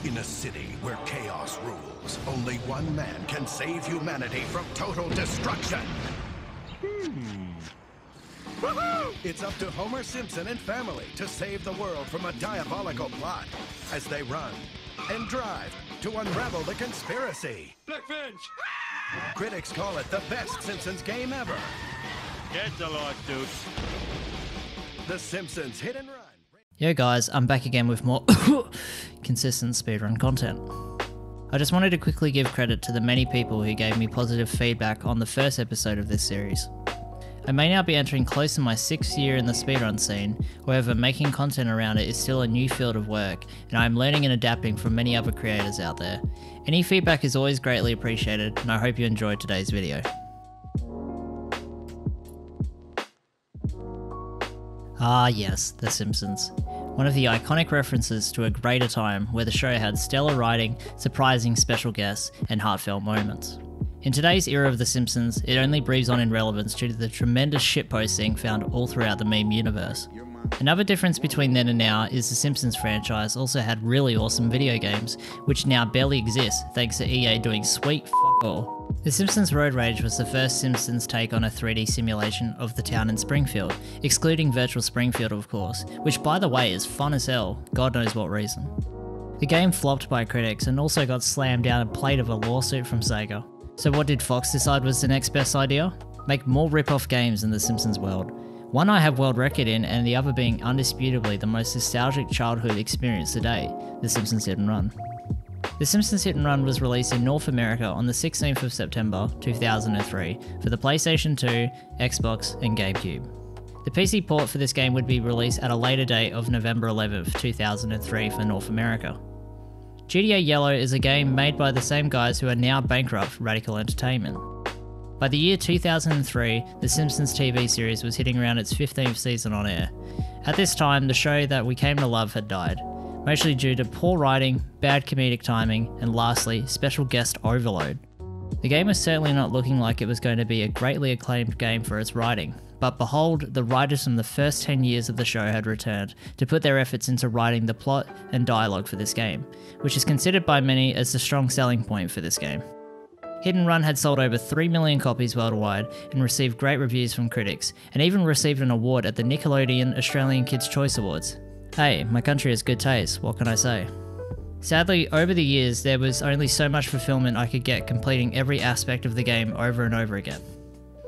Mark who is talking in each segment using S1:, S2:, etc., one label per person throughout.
S1: In a city where chaos rules, only one man can save humanity from total destruction. It's up to Homer Simpson and family to save the world from a diabolical plot as they run and drive to unravel the conspiracy.
S2: Blackfinch!
S1: Critics call it the best Simpsons game ever.
S2: Get the lot, dude.
S1: The Simpsons Hit and Run.
S3: Yo guys, I'm back again with more consistent speedrun content. I just wanted to quickly give credit to the many people who gave me positive feedback on the first episode of this series. I may now be entering close to my 6th year in the speedrun scene, however making content around it is still a new field of work, and I am learning and adapting from many other creators out there. Any feedback is always greatly appreciated, and I hope you enjoyed today's video. Ah yes, The Simpsons. One of the iconic references to a greater time where the show had stellar writing, surprising special guests, and heartfelt moments. In today's era of The Simpsons, it only breathes on in relevance due to the tremendous shitposting found all throughout the meme universe. Another difference between then and now is the Simpsons franchise also had really awesome video games, which now barely exist thanks to EA doing sweet fuck all. The Simpsons Road Rage was the first Simpsons take on a 3D simulation of the town in Springfield, excluding Virtual Springfield of course, which by the way is fun as hell, God knows what reason. The game flopped by critics and also got slammed down a plate of a lawsuit from Sega. So what did Fox decide was the next best idea? Make more rip-off games in the Simpsons world. One I have world record in, and the other being undisputably the most nostalgic childhood experience to date, The Simpsons Hit and Run. The Simpsons Hit and Run was released in North America on the 16th of September 2003 for the PlayStation 2, Xbox and GameCube. The PC port for this game would be released at a later date of November 11th, 2003 for North America. GTA Yellow is a game made by the same guys who are now bankrupt Radical Entertainment. By the year 2003, the Simpsons TV series was hitting around its 15th season on air. At this time, the show that we came to love had died, mostly due to poor writing, bad comedic timing, and lastly, special guest overload. The game was certainly not looking like it was going to be a greatly acclaimed game for its writing, but behold, the writers from the first 10 years of the show had returned to put their efforts into writing the plot and dialogue for this game, which is considered by many as the strong selling point for this game. Hit and Run had sold over 3 million copies worldwide and received great reviews from critics, and even received an award at the Nickelodeon Australian Kids' Choice Awards. Hey, my country has good taste, what can I say? Sadly, over the years, there was only so much fulfillment I could get completing every aspect of the game over and over again.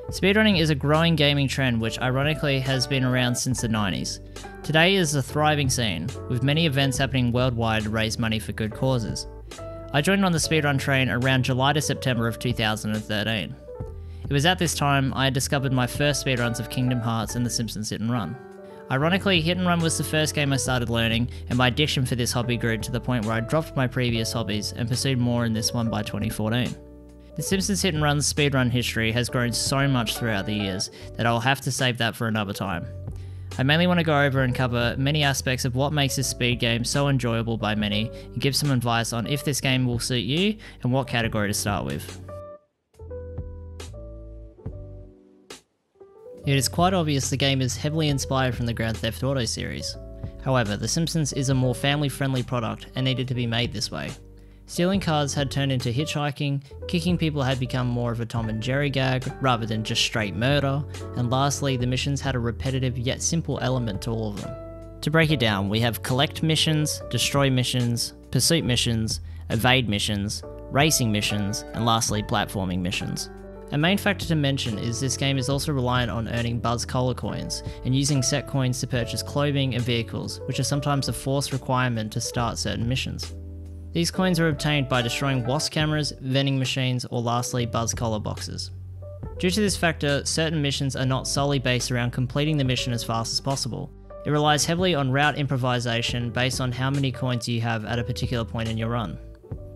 S3: Speedrunning is a growing gaming trend which ironically has been around since the 90s. Today is a thriving scene, with many events happening worldwide to raise money for good causes. I joined on the speedrun train around July to September of 2013. It was at this time I had discovered my first speedruns of Kingdom Hearts and The Simpsons Hit and Run. Ironically, Hit and Run was the first game I started learning, and my addiction for this hobby grew to the point where I dropped my previous hobbies and pursued more in this one by 2014. The Simpsons Hit and Run's speedrun history has grown so much throughout the years that I'll have to save that for another time. I mainly want to go over and cover many aspects of what makes this speed game so enjoyable by many, and give some advice on if this game will suit you and what category to start with. It is quite obvious the game is heavily inspired from the Grand Theft Auto series. However, The Simpsons is a more family-friendly product and needed to be made this way. Stealing cars had turned into hitchhiking, kicking people had become more of a Tom and Jerry gag rather than just straight murder, and lastly, the missions had a repetitive yet simple element to all of them. To break it down, we have collect missions, destroy missions, pursuit missions, evade missions, racing missions, and lastly, platforming missions. A main factor to mention is this game is also reliant on earning Buzz Cola coins, and using set coins to purchase clothing and vehicles, which are sometimes a forced requirement to start certain missions. These coins are obtained by destroying WASP cameras, vending machines, or lastly Buzz Collar boxes. Due to this factor, certain missions are not solely based around completing the mission as fast as possible. It relies heavily on route improvisation based on how many coins you have at a particular point in your run.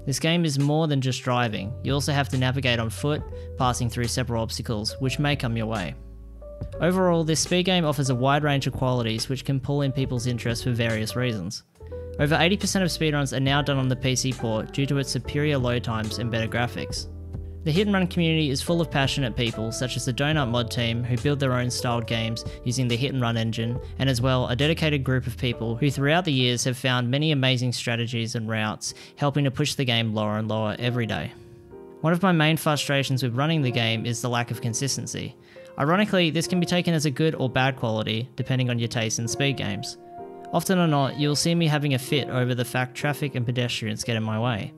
S3: This game is more than just driving, you also have to navigate on foot, passing through several obstacles, which may come your way. Overall, this speed game offers a wide range of qualities which can pull in people's interest for various reasons. Over 80% of speedruns are now done on the PC port due to its superior load times and better graphics. The hit and run community is full of passionate people such as the Donut mod team who build their own styled games using the hit and run engine, and as well a dedicated group of people who throughout the years have found many amazing strategies and routes, helping to push the game lower and lower every day. One of my main frustrations with running the game is the lack of consistency. Ironically, this can be taken as a good or bad quality depending on your taste in speed games. Often or not, you'll see me having a fit over the fact traffic and pedestrians get in my way.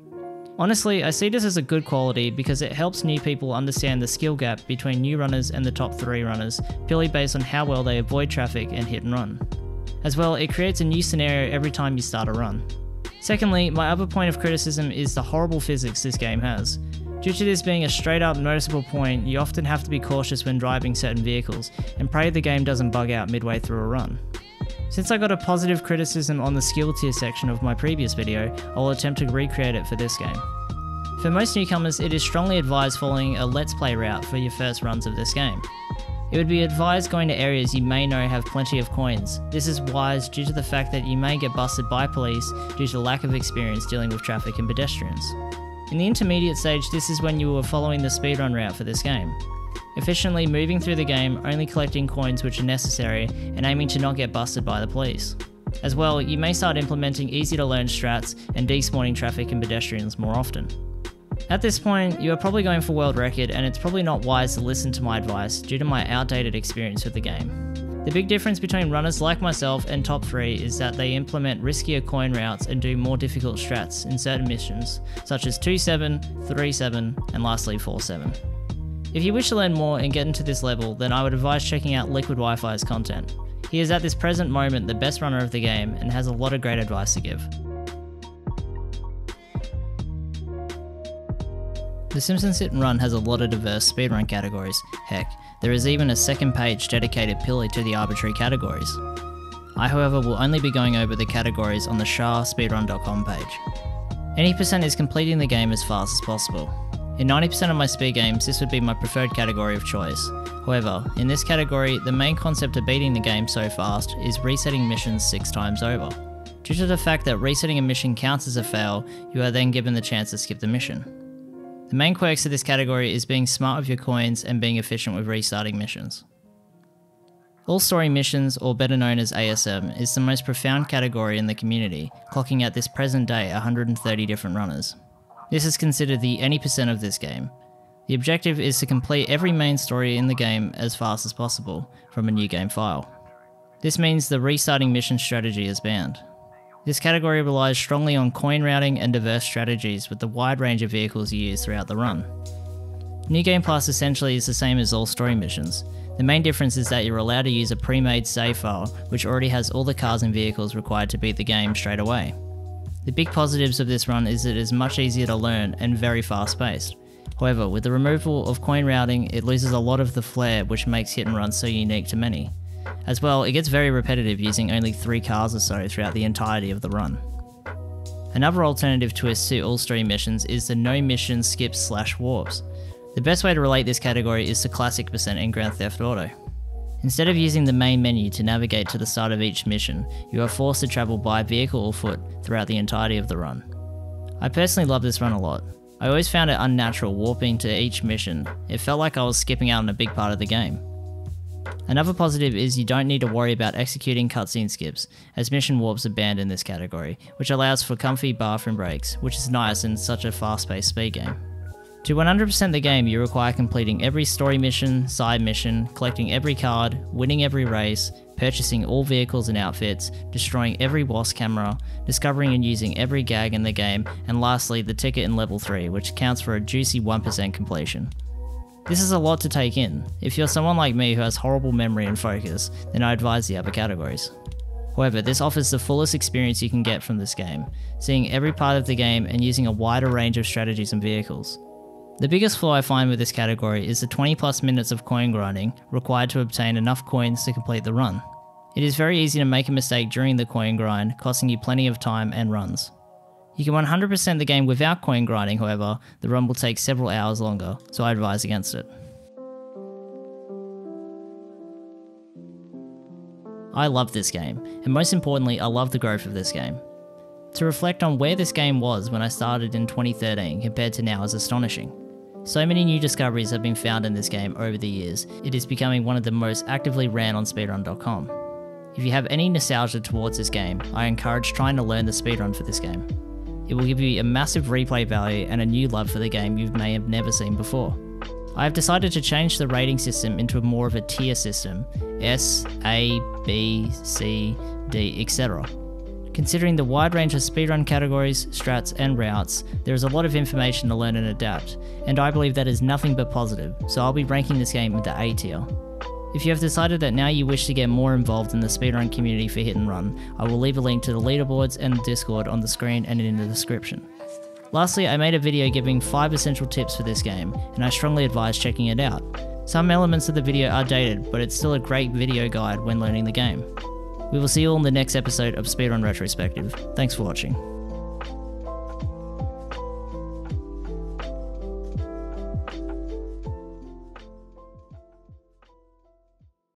S3: Honestly, I see this as a good quality because it helps new people understand the skill gap between new runners and the top 3 runners, purely based on how well they avoid traffic and hit and run. As well, it creates a new scenario every time you start a run. Secondly, my other point of criticism is the horrible physics this game has. Due to this being a straight up noticeable point, you often have to be cautious when driving certain vehicles, and pray the game doesn't bug out midway through a run. Since I got a positive criticism on the skill tier section of my previous video, I'll attempt to recreate it for this game. For most newcomers, it is strongly advised following a let's play route for your first runs of this game. It would be advised going to areas you may know have plenty of coins. This is wise due to the fact that you may get busted by police due to lack of experience dealing with traffic and pedestrians. In the intermediate stage, this is when you are following the speedrun route for this game. Efficiently moving through the game, only collecting coins which are necessary, and aiming to not get busted by the police. As well, you may start implementing easy to learn strats and despawning traffic and pedestrians more often. At this point, you are probably going for world record, and it's probably not wise to listen to my advice due to my outdated experience with the game. The big difference between runners like myself and top 3 is that they implement riskier coin routes and do more difficult strats in certain missions, such as 2-7, 3-7, and lastly 4-7. If you wish to learn more and get into this level, then I would advise checking out Liquid Wi-Fi's content. He is at this present moment the best runner of the game and has a lot of great advice to give. The Simpsons Hit and Run has a lot of diverse speedrun categories. Heck, there is even a second page dedicated purely to the arbitrary categories. I however will only be going over the categories on the SpeedRun.com page. Any percent is completing the game as fast as possible. In 90% of my speed games, this would be my preferred category of choice. However, in this category, the main concept of beating the game so fast is resetting missions 6 times over. Due to the fact that resetting a mission counts as a fail, you are then given the chance to skip the mission. The main quirks of this category is being smart with your coins and being efficient with restarting missions. All Story Missions, or better known as ASM, is the most profound category in the community, clocking at this present day 130 different runners. This is considered the any percent of this game. The objective is to complete every main story in the game as fast as possible from a new game file. This means the restarting mission strategy is banned. This category relies strongly on coin routing and diverse strategies with the wide range of vehicles you use throughout the run. New Game Plus essentially is the same as all story missions. The main difference is that you're allowed to use a pre-made save file which already has all the cars and vehicles required to beat the game straight away. The big positives of this run is that it is much easier to learn and very fast paced. However, with the removal of coin routing, it loses a lot of the flair which makes hit and run so unique to many. As well, it gets very repetitive using only 3 cars or so throughout the entirety of the run. Another alternative twist to all story missions is the no mission skips / warps. The best way to relate this category is to classic percent in Grand Theft Auto. Instead of using the main menu to navigate to the start of each mission, you are forced to travel by vehicle or foot throughout the entirety of the run. I personally love this run a lot. I always found it unnatural warping to each mission. It felt like I was skipping out on a big part of the game. Another positive is you don't need to worry about executing cutscene skips, as mission warps are banned in this category, which allows for comfy bathroom breaks, which is nice in such a fast-paced speed game. To 100% the game, you require completing every story mission, side mission, collecting every card, winning every race, purchasing all vehicles and outfits, destroying every boss camera, discovering and using every gag in the game, and lastly the ticket in level 3, which counts for a juicy 1% completion. This is a lot to take in. If you're someone like me who has horrible memory and focus, then I advise the other categories. However, this offers the fullest experience you can get from this game, seeing every part of the game and using a wider range of strategies and vehicles. The biggest flaw I find with this category is the 20+ minutes of coin grinding required to obtain enough coins to complete the run. It is very easy to make a mistake during the coin grind, costing you plenty of time and runs. You can 100% the game without coin grinding, however, the run will take several hours longer, so I advise against it. I love this game, and most importantly, I love the growth of this game. To reflect on where this game was when I started in 2013 compared to now is astonishing. So many new discoveries have been found in this game over the years, it is becoming one of the most actively ran on speedrun.com. If you have any nostalgia towards this game, I encourage trying to learn the speedrun for this game. It will give you a massive replay value and a new love for the game you may have never seen before. I have decided to change the rating system into more of a tier system, S, A, B, C, D, etc. Considering the wide range of speedrun categories, strats and routes, there is a lot of information to learn and adapt, and I believe that is nothing but positive, so I'll be ranking this game into A tier. If you have decided that now you wish to get more involved in the speedrun community for Hit and Run, I will leave a link to the leaderboards and the Discord on the screen and in the description. Lastly, I made a video giving 5 essential tips for this game, and I strongly advise checking it out. Some elements of the video are dated, but it's still a great video guide when learning the game. We will see you all in the next episode of Speedrun Retrospective. Thanks for watching.